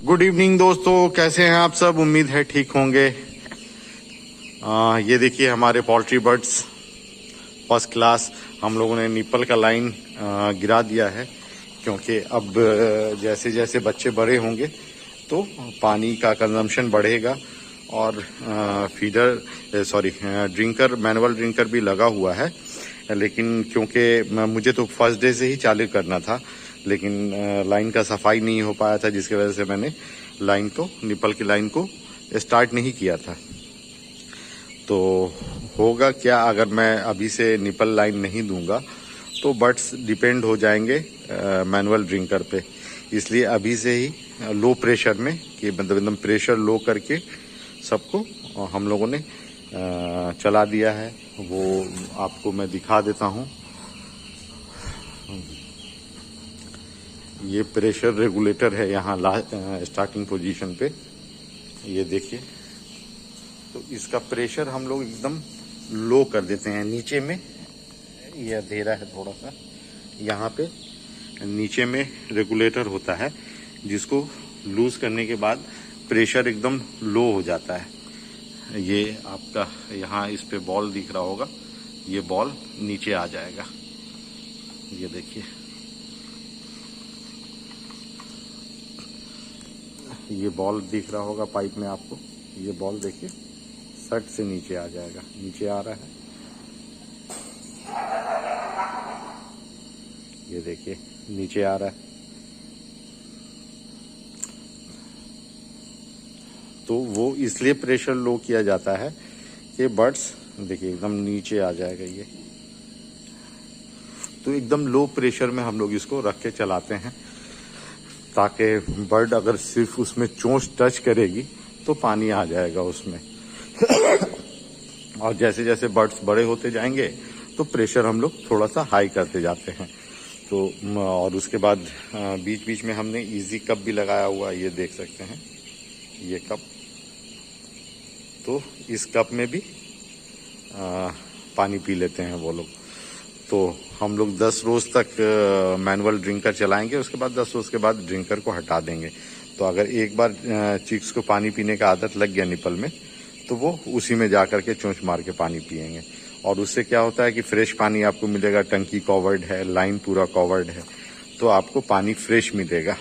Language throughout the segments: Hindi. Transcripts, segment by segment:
गुड इवनिंग दोस्तों, कैसे हैं आप सब। उम्मीद है ठीक होंगे। ये देखिए हमारे पोल्ट्री बर्ड्स फर्स्ट क्लास। हम लोगों ने निपल का लाइन गिरा दिया है, क्योंकि अब जैसे जैसे बच्चे बड़े होंगे तो पानी का कंजम्पशन बढ़ेगा और ड्रिंकर, मैनुअल ड्रिंकर भी लगा हुआ है। लेकिन क्योंकि मुझे तो फर्स्ट डे से ही चालू करना था, लेकिन लाइन का सफाई नहीं हो पाया था, जिसकी वजह से मैंने निपल की लाइन को स्टार्ट नहीं किया था। तो होगा क्या, अगर मैं अभी से निपल लाइन नहीं दूंगा तो बर्ड्स डिपेंड हो जाएंगे मैनुअल ड्रिंकर पे। इसलिए अभी से ही लो प्रेशर में, कि मतलब एकदम प्रेशर लो करके सबको हम लोगों ने चला दिया है। वो आपको मैं दिखा देता हूँ। ये प्रेशर रेगुलेटर है यहाँ स्टार्टिंग पोजीशन पे, ये देखिए। तो इसका प्रेशर हम लोग एकदम लो कर देते हैं। नीचे में ये अंधेरा है थोड़ा सा, यहाँ पे नीचे में रेगुलेटर होता है, जिसको लूज करने के बाद प्रेशर एकदम लो हो जाता है। ये आपका यहाँ इस पे बॉल दिख रहा होगा, ये बॉल नीचे आ जाएगा। ये देखिए, ये बॉल दिख रहा होगा पाइप में आपको। ये बॉल देखिए सट से नीचे आ जाएगा, नीचे आ रहा है। ये देखिए नीचे आ रहा है। तो वो इसलिए प्रेशर लो किया जाता है कि बर्ड्स देखिए एकदम नीचे आ जाएगा ये। तो एकदम लो प्रेशर में हम लोग इसको रख के चलाते हैं, ताकि बर्ड अगर सिर्फ उसमें चोंच टच करेगी तो पानी आ जाएगा उसमें। और जैसे जैसे बर्ड्स बड़े होते जाएंगे तो प्रेशर हम लोग थोड़ा सा हाई करते जाते हैं। तो और उसके बाद बीच बीच में हमने इजी कप भी लगाया हुआ, ये देख सकते हैं ये कप। तो इस कप में भी पानी पी लेते हैं वो लोग। तो हम लोग 10 रोज तक मैनुअल ड्रिंकर चलाएंगे, उसके बाद 10 रोज के बाद ड्रिंकर को हटा देंगे। तो अगर एक बार चिक्स को पानी पीने का आदत लग गया निपल में, तो वो उसी में जा करके चोंच मार के पानी पिएंगे। और उससे क्या होता है कि फ्रेश पानी आपको मिलेगा। टंकी कवर्ड है, लाइन पूरा कवर्ड है, तो आपको पानी फ्रेश मिलेगा।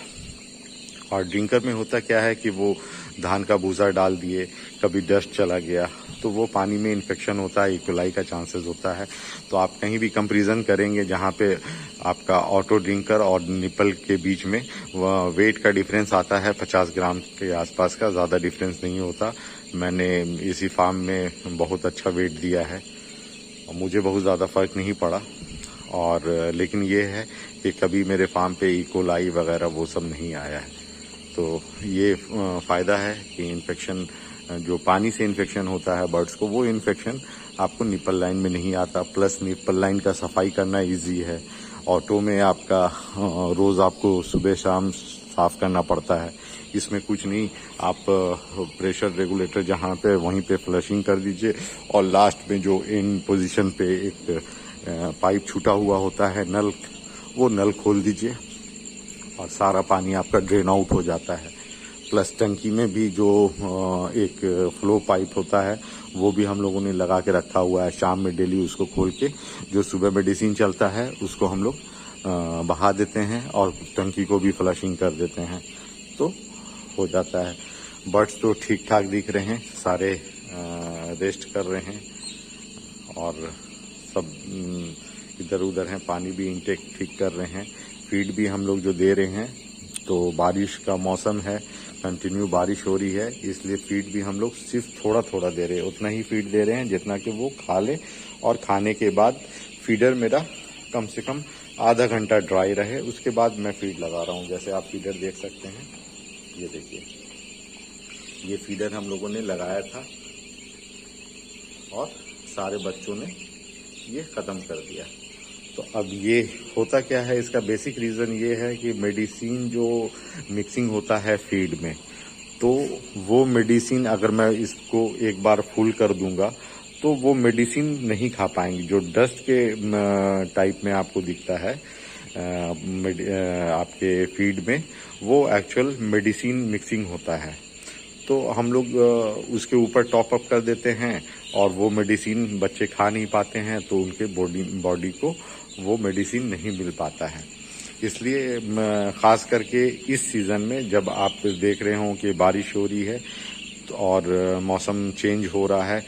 और ड्रिंकर में होता क्या है कि वो धान का भूसा डाल दिए, कभी डस्ट चला गया, तो वो पानी में इन्फेक्शन होता है, इकोलाई का चांसेस होता है। तो आप कहीं भी कंपैरिजन करेंगे जहाँ पे आपका ऑटो ड्रिंकर और निपल के बीच में वेट का डिफरेंस आता है 50 ग्राम के आसपास का, ज़्यादा डिफरेंस नहीं होता। मैंने इसी फार्म में बहुत अच्छा वेट दिया है, मुझे बहुत ज़्यादा फर्क नहीं पड़ा। और लेकिन ये है कि कभी मेरे फार्म पे इकोलाई वगैरह वो सब नहीं आया है। तो ये फ़ायदा है कि इन्फेक्शन, जो पानी से इन्फेक्शन होता है बर्ड्स को, वो इन्फेक्शन आपको निपल लाइन में नहीं आता। प्लस निपल लाइन का सफाई करना इजी है। ऑटो में आपका रोज़ आपको सुबह शाम साफ़ करना पड़ता है, इसमें कुछ नहीं। आप प्रेशर रेगुलेटर जहाँ पे वहीं पे फ्लशिंग कर दीजिए, और लास्ट में जो इन पोजीशन पे एक पाइप छूटा हुआ होता है नल, वो नल खोल दीजिए और सारा पानी आपका ड्रेन आउट हो जाता है। प्लस टंकी में भी जो एक फ्लो पाइप होता है, वो भी हम लोगों ने लगा के रखा हुआ है। शाम में डेली उसको खोल के जो सुबह मेडिसिन चलता है उसको हम लोग बहा देते हैं और टंकी को भी फ्लशिंग कर देते हैं, तो हो जाता है। बर्ड्स तो ठीक ठाक दिख रहे हैं, सारे रेस्ट कर रहे हैं और सब इधर उधर हैं। पानी भी इनटेक ठीक कर रहे हैं। फीड भी हम लोग जो दे रहे हैं, तो बारिश का मौसम है, कंटिन्यू बारिश हो रही है, इसलिए फीड भी हम लोग सिर्फ थोड़ा थोड़ा दे रहे हैं। उतना ही फीड दे रहे हैं जितना कि वो खा ले, और खाने के बाद फीडर मेरा कम से कम आधा घंटा ड्राई रहे, उसके बाद मैं फीड लगा रहा हूँ। जैसे आप फीडर देख सकते हैं, ये देखिए, ये फीडर हम लोगों ने लगाया था और सारे बच्चों ने ये ख़त्म कर दिया। तो अब ये होता क्या है, इसका बेसिक रीज़न ये है कि मेडिसिन जो मिक्सिंग होता है फीड में, तो वो मेडिसिन अगर मैं इसको एक बार फुल कर दूंगा तो वो मेडिसिन नहीं खा पाएंगे। जो डस्ट के टाइप में आपको दिखता है, आपके फीड में वो एक्चुअल मेडिसिन मिक्सिंग होता है। तो हम लोग उसके ऊपर टॉप अप कर देते हैं और वो मेडिसिन बच्चे खा नहीं पाते हैं, तो उनके बॉडी को वो मेडिसिन नहीं मिल पाता है। इसलिए ख़ास करके इस सीज़न में जब आप देख रहे हो कि बारिश हो रही है और मौसम चेंज हो रहा है,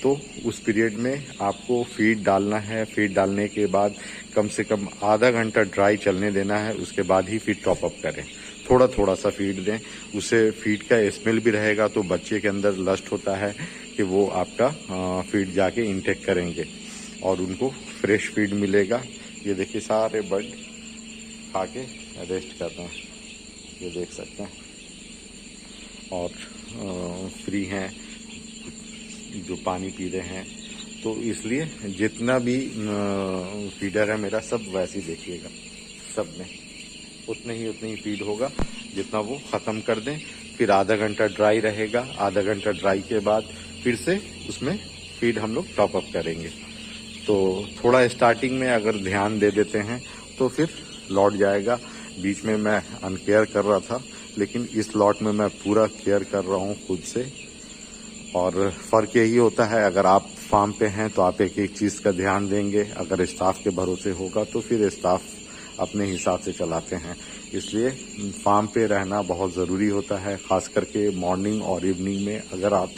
तो उस पीरियड में आपको फीड डालना है। फीड डालने के बाद कम से कम आधा घंटा ड्राई चलने देना है, उसके बाद ही फीड टॉप अप करें। थोड़ा थोड़ा सा फीड दें, उससे फीड का स्मेल भी रहेगा, तो बच्चे के अंदर लस्ट होता है कि वो आपका फीड जाके इंटेक करेंगे और उनको फ्रेश फीड मिलेगा। ये देखिए सारे बर्ड खा के रेस्ट कर रहे हैं, ये देख सकते हैं, और फ्री हैं, जो पानी पी रहे हैं। तो इसलिए जितना भी फीडर है मेरा, सब वैसे ही देखिएगा, सब में उतनी ही फीड होगा जितना वो ख़त्म कर दें। फिर आधा घंटा ड्राई रहेगा, आधा घंटा ड्राई के बाद फिर से उसमें फीड हम लोग टॉप अप करेंगे। तो थोड़ा स्टार्टिंग में अगर ध्यान दे देते हैं तो फिर लौट जाएगा। बीच में मैं अनकेयर कर रहा था, लेकिन इस लॉट में मैं पूरा केयर कर रहा हूँ खुद से। और फ़र्क यही होता है, अगर आप फार्म पे हैं तो आप एक एक चीज़ का ध्यान देंगे, अगर स्टाफ के भरोसे होगा तो फिर स्टाफ अपने हिसाब से चलाते हैं। इसलिए फार्म पे रहना बहुत ज़रूरी होता है, ख़ास करके मॉर्निंग और इवनिंग में। अगर आप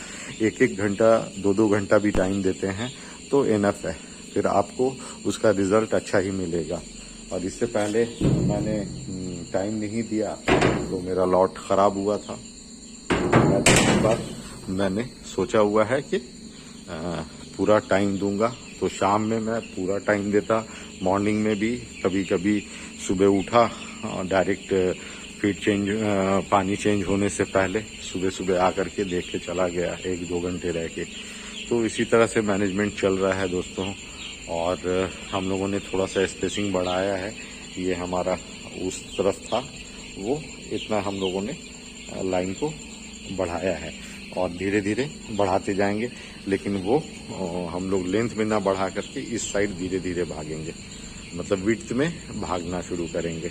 एक एक घंटा 2-2 घंटा भी टाइम देते हैं तो इनफ है, फिर आपको उसका रिज़ल्ट अच्छा ही मिलेगा। और इससे पहले मैंने टाइम नहीं दिया तो मेरा लॉट ख़राब हुआ था। मैंने सोचा हुआ है कि पूरा टाइम दूंगा, तो शाम में मैं पूरा टाइम देता, मॉर्निंग में भी। कभी कभी सुबह उठा डायरेक्ट फीड चेंज, पानी चेंज होने से पहले सुबह सुबह आकर के देख के चला गया 1-2 घंटे रह के। तो इसी तरह से मैनेजमेंट चल रहा है दोस्तों। और हम लोगों ने थोड़ा सा स्पेसिंग बढ़ाया है। ये हमारा उस तरफ था, वो इतना हम लोगों ने लाइन को बढ़ाया है और धीरे धीरे बढ़ाते जाएंगे। लेकिन वो हम लोग लेंथ में ना बढ़ा करके इस साइड धीरे धीरे भागेंगे, मतलब विड्थ में भागना शुरू करेंगे,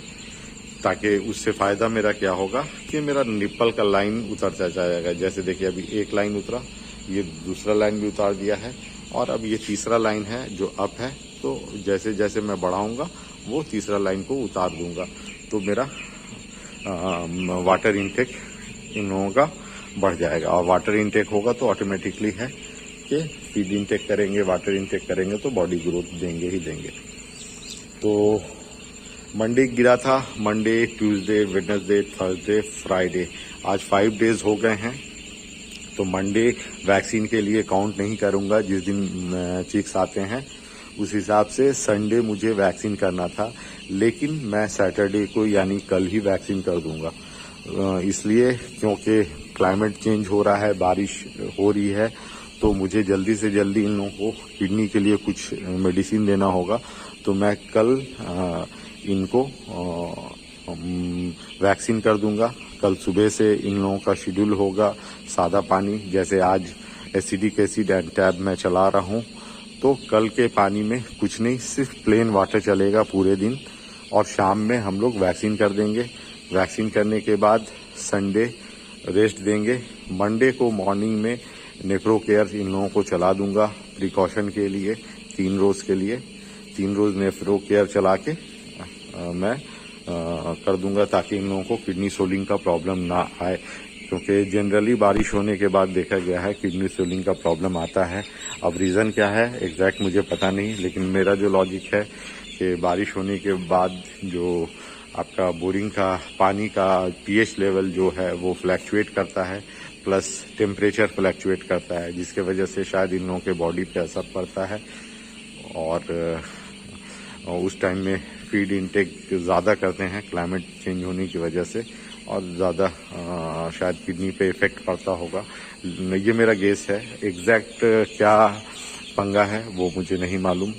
ताकि उससे फ़ायदा मेरा क्या होगा कि मेरा निप्पल का लाइन उतरता जाएगा। जैसे देखिए अभी एक लाइन उतरा, ये दूसरा लाइन भी उतार दिया है और अब ये तीसरा लाइन है जो अप है। तो जैसे जैसे मैं बढ़ाऊंगा वो तीसरा लाइन को उतार दूंगा, तो मेरा वाटर इनटेक इन लोगों का बढ़ जाएगा। और वाटर इनटेक होगा तो ऑटोमेटिकली है कि फीड इनटेक करेंगे, वाटर इनटेक करेंगे तो बॉडी ग्रोथ देंगे ही देंगे। तो मंडे गिरा था, Monday, Tuesday, Wednesday, Thursday, Friday, आज 5 डेज हो गए हैं। तो मंडे वैक्सीन के लिए काउंट नहीं करूंगा, जिस दिन चिक्स आते हैं उस हिसाब से संडे मुझे वैक्सीन करना था, लेकिन मैं सैटरडे को यानी कल ही वैक्सीन कर दूंगा। इसलिए क्योंकि क्लाइमेट चेंज हो रहा है, बारिश हो रही है, तो मुझे जल्दी से जल्दी इन लोगों को किडनी के लिए कुछ मेडिसिन देना होगा। तो मैं कल इनको वैक्सीन कर दूंगा। कल सुबह से इन लोगों का शेड्यूल होगा सादा पानी, जैसे आज एसिडिक एसिड एंड टैब मैं चला रहा हूँ, तो कल के पानी में कुछ नहीं, सिर्फ प्लेन वाटर चलेगा पूरे दिन। और शाम में हम लोग वैक्सीन कर देंगे। वैक्सीन करने के बाद संडे रेस्ट देंगे। मंडे को मॉर्निंग में नेफ्रो केयर इन लोगों को चला दूंगा प्रिकॉशन के लिए, 3 रोज के लिए। 3 रोज नेफ्रो केयर चला के मैं कर दूंगा, ताकि इन लोगों को किडनी सोलिंग का प्रॉब्लम ना आए, क्योंकि जनरली बारिश होने के बाद देखा गया है किडनी सोलिंग का प्रॉब्लम आता है। अब रीज़न क्या है एग्जैक्ट मुझे पता नहीं, लेकिन मेरा जो लॉजिक है कि बारिश होने के बाद जो आपका बोरिंग का पानी का पीएच लेवल जो है वो फ्लैक्चुएट करता है, प्लस टेम्परेचर फ्लैक्चुएट करता है, जिसके वजह से शायद इन लोगों के बॉडी पे असर पड़ता है। और उस टाइम में फीड इनटेक ज़्यादा करते हैं क्लाइमेट चेंज होने की वजह से, और ज़्यादा शायद किडनी पे इफेक्ट पड़ता होगा। ये मेरा गेस है, एग्जैक्ट क्या पंगा है वो मुझे नहीं मालूम।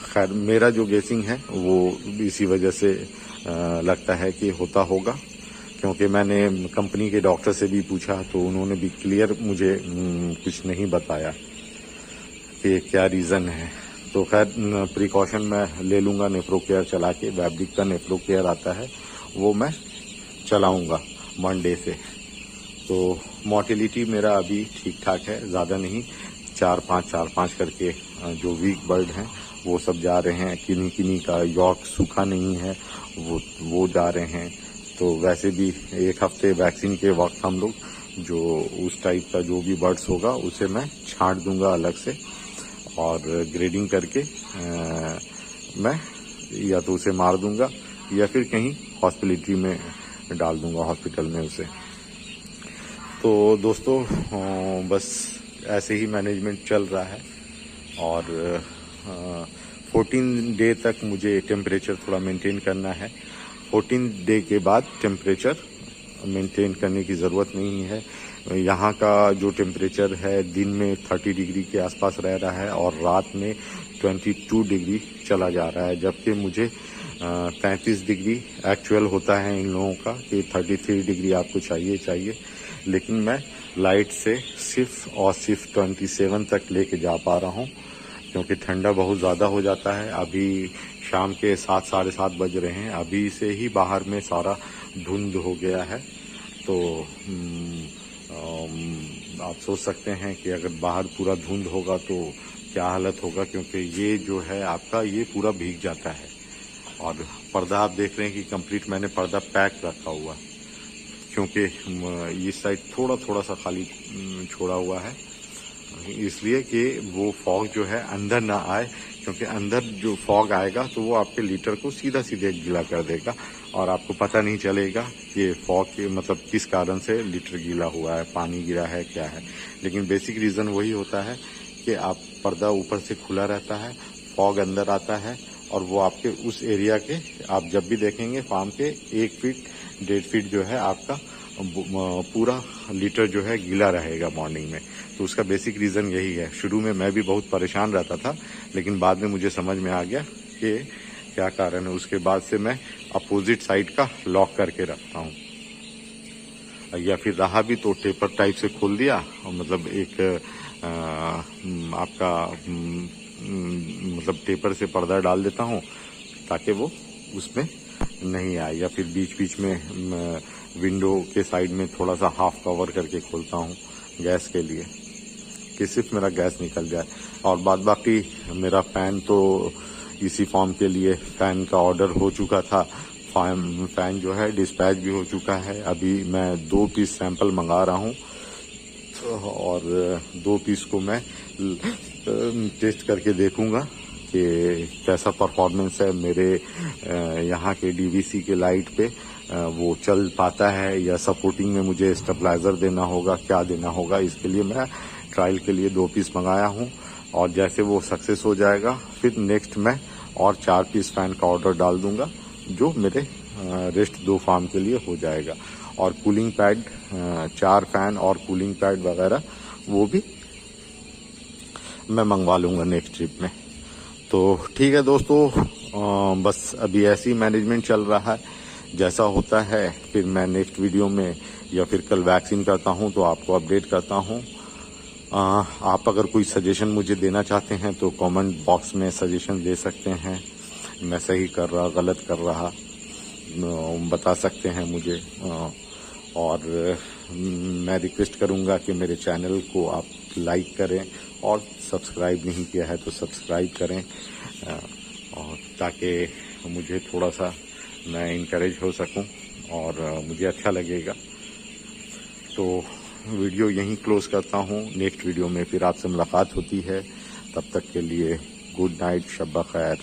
खैर मेरा जो गेसिंग है वो इसी वजह से लगता है कि होता होगा, क्योंकि मैंने कंपनी के डॉक्टर से भी पूछा तो उन्होंने भी क्लियर मुझे कुछ नहीं बताया कि क्या रीज़न है। तो खैर प्रिकॉशन मैं ले लूँगा, नेफ्रो केयर चला के, वैब्रिक का नेफ्रो केयर आता है वो मैं चलाऊँगा मंडे से। तो मोर्टेलिटी मेरा अभी ठीक ठाक है, ज़्यादा नहीं, 4-5 करके जो वीक बर्ड हैं वो सब जा रहे हैं। किन्हीं का यॉर्क सूखा नहीं है वो जा रहे हैं। तो वैसे भी एक हफ्ते वैक्सीन के वक्त हम लोग जो उस टाइप का जो भी बर्ड्स होगा उसे मैं छांट दूंगा अलग से, और ग्रेडिंग करके मैं या तो उसे मार दूंगा या फिर कहीं हॉस्पिटलिटी में डाल दूंगा, हॉस्पिटल में उसे। तो दोस्तों बस ऐसे ही मैनेजमेंट चल रहा है। और 14 डे तक मुझे टेम्परेचर थोड़ा मेंटेन करना है। 14 डे के बाद टेम्परेचर मेंटेन करने की ज़रूरत नहीं है। यहाँ का जो टेम्परेचर है दिन में 30 डिग्री के आसपास रह रहा है और रात में 22 डिग्री चला जा रहा है, जबकि मुझे 35 डिग्री एक्चुअल होता है इन लोगों का कि 33 डिग्री आपको चाहिए, लेकिन मैं लाइट से सिर्फ 27 तक लेके जा पा रहा हूँ, क्योंकि ठंडा बहुत ज़्यादा हो जाता है। अभी शाम के 7 साढ़े 7 बज रहे हैं, अभी से ही बाहर में सारा धुंध हो गया है। तो आप सोच सकते हैं कि अगर बाहर पूरा धुंध होगा तो क्या हालत होगा, क्योंकि ये जो है आपका ये पूरा भीग जाता है। और पर्दा आप देख रहे हैं कि कंप्लीट मैंने पर्दा पैक रखा हुआ, क्योंकि इस साइड थोड़ा सा खाली छोड़ा हुआ है, इसलिए कि वो फॉग जो है अंदर ना आए, क्योंकि अंदर जो फॉग आएगा तो वो आपके लीटर को सीधे गीला कर देगा और आपको पता नहीं चलेगा कि फॉग के मतलब किस कारण से लीटर गीला हुआ है, पानी गिरा है, क्या है। लेकिन बेसिक रीज़न वही होता है कि आप पर्दा ऊपर से खुला रहता है, फॉग अंदर आता है और वो आपके उस एरिया के आप जब भी देखेंगे फार्म के 1 फीट 1.5 फीट जो है आपका पूरा लीटर जो है गीला रहेगा मॉर्निंग में। तो उसका बेसिक रीज़न यही है। शुरू में मैं भी बहुत परेशान रहता था, लेकिन बाद में मुझे समझ में आ गया कि क्या कारण है। उसके बाद से मैं अपोजिट साइड का लॉक करके रखता हूँ, या फिर रहा भी तो टेपर टाइप से खोल दिया, मतलब एक आपका मतलब टेपर से पर्दा डाल देता हूँ ताकि वो उसमें नहीं आए, या फिर बीच में विंडो के साइड में थोड़ा सा हाफ कवर करके खोलता हूँ गैस के लिए, कि सिर्फ मेरा गैस निकल जाए। और बाद बाकी मेरा फ़ैन तो इसी फॉर्म के लिए फ़ैन का ऑर्डर हो चुका था, फ़ैन जो है डिस्पैच भी हो चुका है। अभी मैं 2 पीस सैंपल मंगा रहा हूँ और 2 पीस को मैं टेस्ट करके देखूंगा कि कैसा परफॉर्मेंस है मेरे यहाँ के डीवीसी के लाइट पे, वो चल पाता है या सपोर्टिंग में मुझे स्टेबलाइज़र देना होगा, क्या देना होगा। इसके लिए मैं ट्रायल के लिए 2 पीस मंगाया हूँ, और जैसे वो सक्सेस हो जाएगा फिर नेक्स्ट मैं और 4 पीस फ़ैन का ऑर्डर डाल दूंगा, जो मेरे रेस्ट 2 फार्म के लिए हो जाएगा। और कूलिंग पैड 4 फ़ैन और कूलिंग पैड वगैरह वो भी मैं मंगवा लूँगा नेक्स्ट ट्रिप में। तो ठीक है दोस्तों, बस अभी ऐसी मैनेजमेंट चल रहा है। जैसा होता है फिर मैं नेक्स्ट वीडियो में या फिर कल वैक्सीन करता हूँ तो आपको अपडेट करता हूँ। आप अगर कोई सजेशन मुझे देना चाहते हैं तो कमेंट बॉक्स में सजेशन दे सकते हैं। मैं सही कर रहा गलत कर रहा बता सकते हैं मुझे। और मैं रिक्वेस्ट करूंगा कि मेरे चैनल को आप लाइक करें, और सब्सक्राइब नहीं किया है तो सब्सक्राइब करें, और ताकि मुझे थोड़ा सा मैं इनकरेज हो सकूं और मुझे अच्छा लगेगा। तो वीडियो यहीं क्लोज करता हूं। नेक्स्ट वीडियो में फिर आपसे मुलाकात होती है। तब तक के लिए गुड नाइट, शब्बा खैर।